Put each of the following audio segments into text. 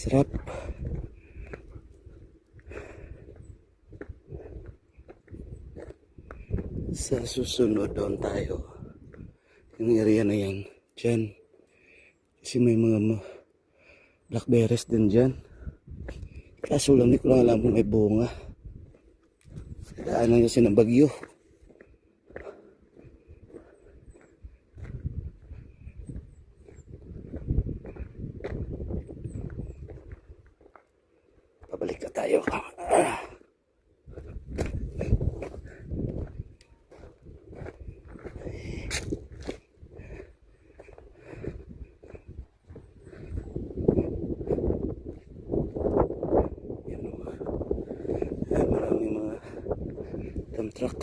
Sarap. Sa susunod doon tayo. Yung area na yan. Diyan. Kasi may mga blackberries din dyan. Kaso lang di ko lang alam kung may bunga. Daanan kasi ng bagyo. Pabalik na tayo. Maraming mga dump truck.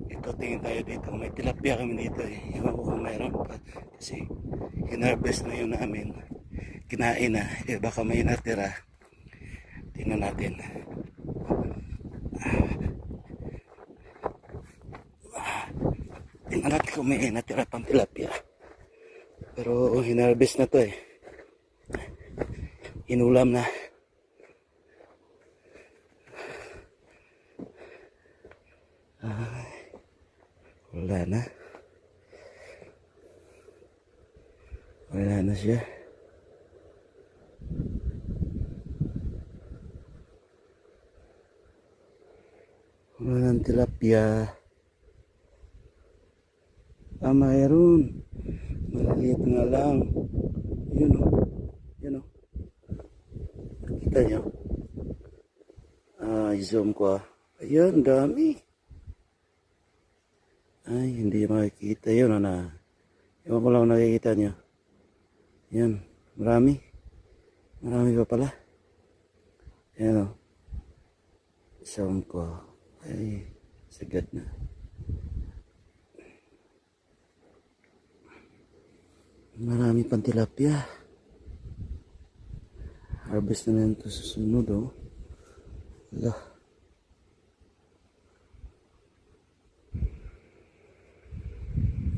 Ito, tingin tayo dito. May tilapia kami dito eh. Ewan ko kung mayroon pa. Kasi hinarvest na yun namin. Kinain na. Eh baka may natira. Tingnan natin. Tingnan natin kung may natira pang tilapia. Pero hinarvest na to eh. Inulam na. Wala na. Wala na siya. Wala ng tilapia. Mayroon. Maliliit nga lang. Yun o. Yun o. Kita nyo? I-zoom ko ah. Ayan, dami. Ay, hindi makikita yun na. Ewan ko lang nakikita nyo. Yan, marami. Marami pa pala. Ayan o. Sound ko. Ay, sagad na. Marami pang tilapia. Harvest na ito sa sunod o. Wala.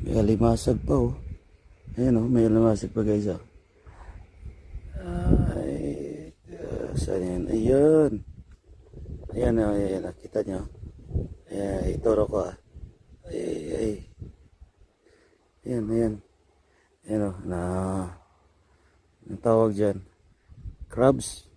May alimasag pa oh. Ayan oh, may alimasag pa guys oh. Ay, saan yan? Ayan. Ayan oh, ayan. Nakita nyo? Ayan, ituro ko ah. Ay. Ayan, ayan. Ayan oh, ang tawag dyan. Crabs.